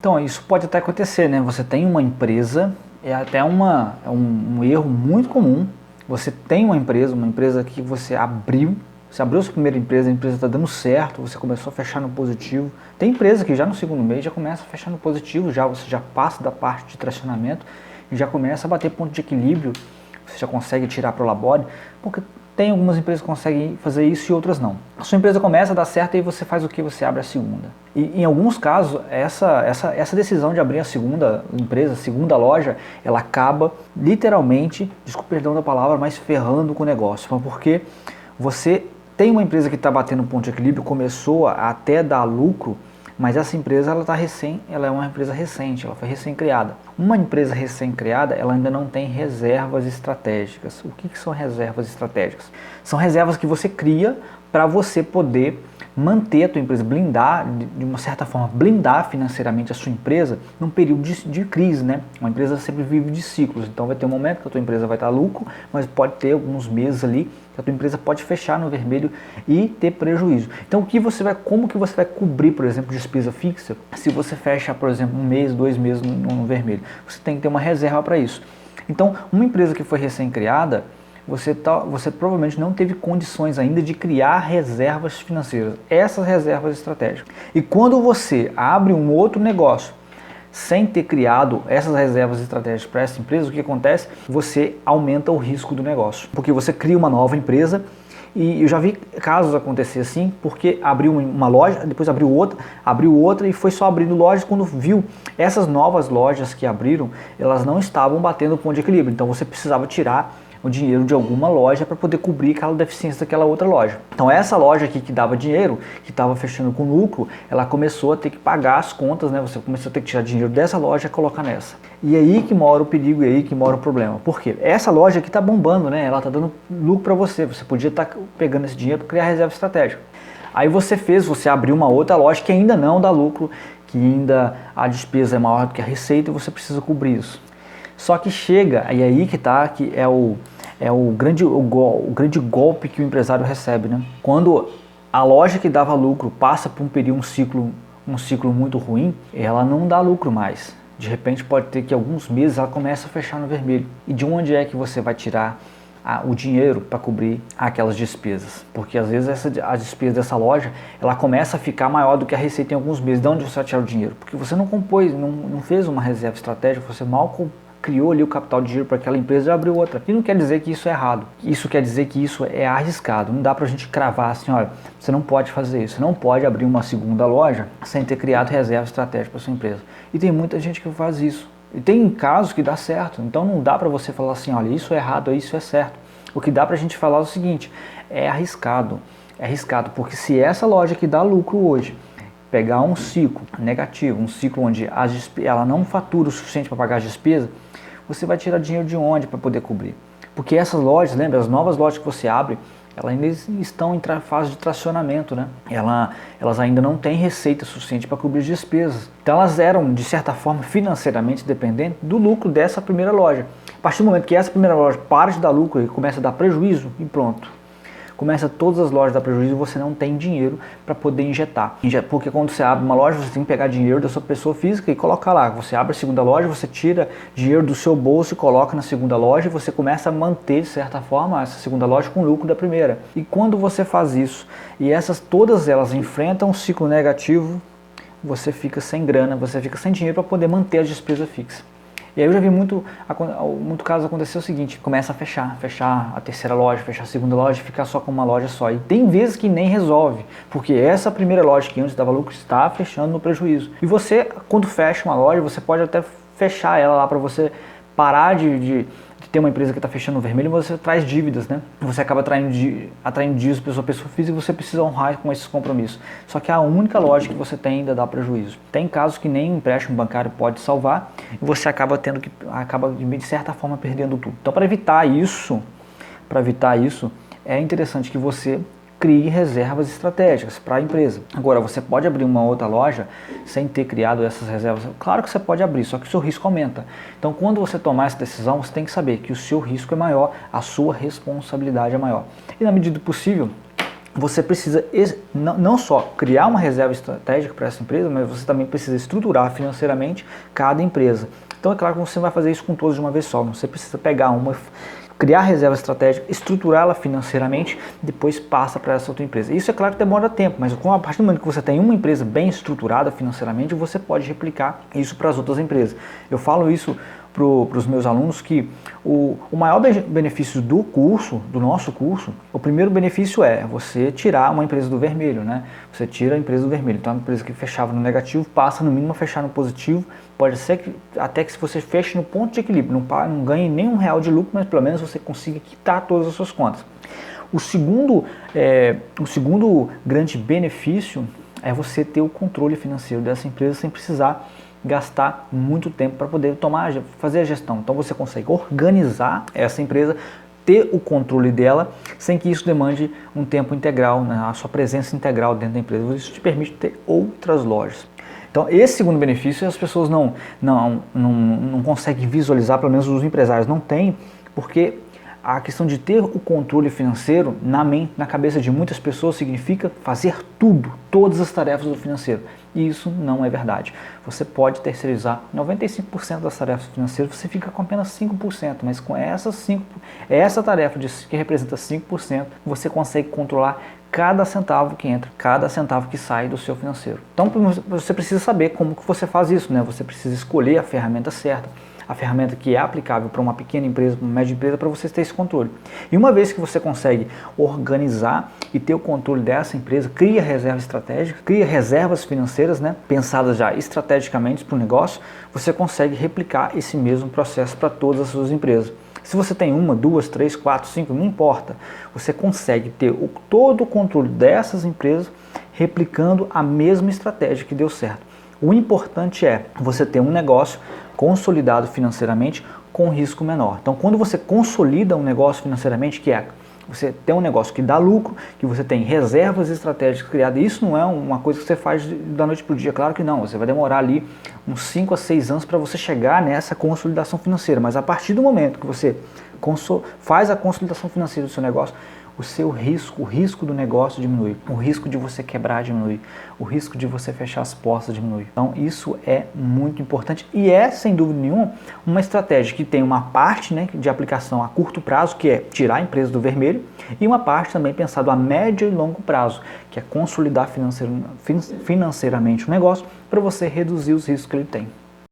Então, isso pode até acontecer, né? Você tem uma empresa, é até um erro muito comum. Você tem uma empresa que você abriu sua primeira empresa, a empresa está dando certo, você começou a fechar no positivo. Tem empresa que já no segundo mês já começa a fechar no positivo, você já passa da parte de tracionamento e já começa a bater ponto de equilíbrio, você já consegue tirar para o labore, porque tem algumas empresas que conseguem fazer isso e outras não. A sua empresa começa a dar certo e você faz o que? Você abre a segunda. E em alguns casos, essa decisão de abrir a segunda empresa, a segunda loja, ela acaba literalmente, desculpa perdão da palavra, mas ferrando com o negócio. Porque você tem uma empresa que está batendo ponto de equilíbrio, começou a até dar lucro, mas essa empresa ela é uma empresa recente, ela foi recém-criada. Uma empresa recém-criada, ela ainda não tem reservas estratégicas. O que são reservas estratégicas? São reservas que você cria para você poder manter a tua empresa, blindar, de uma certa forma, blindar financeiramente a sua empresa num período de crise, né? Uma empresa sempre vive de ciclos, então vai ter um momento que a tua empresa vai estar lucro, mas pode ter alguns meses ali que a tua empresa pode fechar no vermelho e ter prejuízo. Então como que você vai cobrir, por exemplo, despesa fixa se você fecha, por exemplo, um mês, 2 meses no vermelho? Você tem que ter uma reserva para isso. Então, uma empresa que foi recém-criada, você provavelmente não teve condições ainda de criar reservas financeiras, essas reservas estratégicas. E quando você abre um outro negócio sem ter criado essas reservas estratégicas para essa empresa, o que acontece? Você aumenta o risco do negócio, porque você cria uma nova empresa. E eu já vi casos acontecer assim, porque abriu uma loja, depois abriu outra e foi só abrindo lojas. Quando viu essas novas lojas que abriram, elas não estavam batendo o ponto de equilíbrio, então você precisava tirar o dinheiro de alguma loja para poder cobrir aquela deficiência daquela outra loja. Então essa loja aqui que dava dinheiro, que estava fechando com lucro, ela começou a ter que pagar as contas, né? Você começou a ter que tirar dinheiro dessa loja e colocar nessa. E aí que mora o perigo, e aí que mora o problema. Por quê? Essa loja aqui está bombando, né? Ela está dando lucro para você. Você podia estar pegando esse dinheiro para criar reserva estratégica. Aí você abriu uma outra loja que ainda não dá lucro, que ainda a despesa é maior do que a receita e você precisa cobrir isso. Só que chega, e aí que é o grande golpe que o empresário recebe, né? Quando a loja que dava lucro passa por um ciclo muito ruim, ela não dá lucro mais. De repente pode ter que alguns meses ela começa a fechar no vermelho. E de onde é que você vai tirar o dinheiro para cobrir aquelas despesas? Porque às vezes a despesa dessa loja ela começa a ficar maior do que a receita em alguns meses. De onde você vai tirar o dinheiro? Porque você não fez uma reserva estratégica, você mal criou ali o capital de giro para aquela empresa e abriu outra. E não quer dizer que isso é errado. Isso quer dizer que isso é arriscado. Não dá para a gente cravar assim, olha, você não pode fazer isso. Você não pode abrir uma segunda loja sem ter criado reserva estratégica para sua empresa. E tem muita gente que faz isso. E tem casos que dá certo. Então não dá para você falar assim, olha, isso é errado, isso é certo. O que dá para a gente falar é o seguinte, é arriscado. É arriscado, porque se essa loja que dá lucro hoje pegar um ciclo negativo, um ciclo onde ela não fatura o suficiente para pagar as despesas, você vai tirar dinheiro de onde para poder cobrir? Porque essas lojas, lembra, as novas lojas que você abre, elas ainda estão em fase de tracionamento, né? Elas ainda não têm receita suficiente para cobrir as despesas. Então elas eram, de certa forma, financeiramente dependentes do lucro dessa primeira loja. A partir do momento que essa primeira loja para de dar lucro e começa a dar prejuízo, e pronto. Começa todas as lojas a dar prejuízo e você não tem dinheiro para poder injetar. Porque quando você abre uma loja, você tem que pegar dinheiro da sua pessoa física e colocar lá. Você abre a segunda loja, você tira dinheiro do seu bolso e coloca na segunda loja e você começa a manter, de certa forma, essa segunda loja com o lucro da primeira. E quando você faz isso e todas elas enfrentam um ciclo negativo, você fica sem grana, você fica sem dinheiro para poder manter a despesa fixa. E aí eu já vi muito caso acontecer o seguinte, começa a fechar a terceira loja, fechar a segunda loja, ficar só com uma loja só. E tem vezes que nem resolve, porque essa primeira loja que antes dava lucro está fechando no prejuízo. E você, quando fecha uma loja, você pode até fechar ela lá para você parar de ter uma empresa que está fechando no vermelho, você traz dívidas, né? Você acaba atraindo dívidas para sua pessoa física e você precisa honrar com esses compromissos. Só que a única loja que você tem ainda dá prejuízo. Tem casos que nem o empréstimo bancário pode salvar e você acaba de certa forma perdendo tudo. Então para evitar isso, é interessante que você crie reservas estratégicas para a empresa. Agora, você pode abrir uma outra loja sem ter criado essas reservas? Claro que você pode abrir, só que o seu risco aumenta. Então, quando você tomar essa decisão, você tem que saber que o seu risco é maior, a sua responsabilidade é maior. E na medida do possível, você precisa não só criar uma reserva estratégica para essa empresa, mas você também precisa estruturar financeiramente cada empresa. Então é claro que você vai fazer isso com todos de uma vez só, você precisa pegar uma, criar a reserva estratégica, estruturá-la financeiramente, depois passa para essa outra empresa. Isso é claro que demora tempo, mas a partir do momento que você tem uma empresa bem estruturada financeiramente, você pode replicar isso para as outras empresas. Eu falo isso para os meus alunos que o maior benefício do curso, do nosso curso, o primeiro benefício é você tirar uma empresa do vermelho, né? Você tira a empresa do vermelho. Então, a empresa que fechava no negativo passa no mínimo a fechar no positivo. Pode ser que até que se você feche no ponto de equilíbrio, não ganhe nem R$1 de lucro, mas pelo menos você consiga quitar todas as suas contas. O segundo grande benefício é você ter o controle financeiro dessa empresa sem precisar gastar muito tempo para poder fazer a gestão. Então você consegue organizar essa empresa, ter o controle dela, sem que isso demande um tempo integral, né, a sua presença integral dentro da empresa. Isso te permite ter outras lojas. Então esse segundo benefício as pessoas não conseguem visualizar, pelo menos os empresários não têm, porque a questão de ter o controle financeiro na cabeça de muitas pessoas significa fazer tudo, todas as tarefas do financeiro. E isso não é verdade. Você pode terceirizar 95% das tarefas financeiras, você fica com apenas 5%, mas com essa tarefa que representa 5%, você consegue controlar cada centavo que entra, cada centavo que sai do seu financeiro. Então você precisa saber como que você faz isso, né? Você precisa escolher a ferramenta certa, a ferramenta que é aplicável para uma pequena empresa, para uma média empresa, para você ter esse controle. E uma vez que você consegue organizar e ter o controle dessa empresa, cria reserva estratégica, cria reservas financeiras, né, pensadas já estrategicamente para o negócio, você consegue replicar esse mesmo processo para todas as suas empresas. Se você tem uma, duas, três, quatro, cinco, não importa, você consegue ter todo o controle dessas empresas replicando a mesma estratégia que deu certo. O importante é você ter um negócio consolidado financeiramente com risco menor. Então, quando você consolida um negócio financeiramente, que é você tem um negócio que dá lucro, que você tem reservas estratégicas criadas, isso não é uma coisa que você faz da noite para o dia, claro que não, você vai demorar ali uns 5 a 6 anos para você chegar nessa consolidação financeira, mas a partir do momento que você faz a consolidação financeira do seu negócio, o risco do negócio diminui, o risco de você quebrar diminui, o risco de você fechar as portas diminui. Então isso é muito importante e é, sem dúvida nenhuma, uma estratégia que tem uma parte, né, de aplicação a curto prazo, que é tirar a empresa do vermelho, e uma parte também pensada a médio e longo prazo, que é consolidar financeiramente o negócio para você reduzir os riscos que ele tem.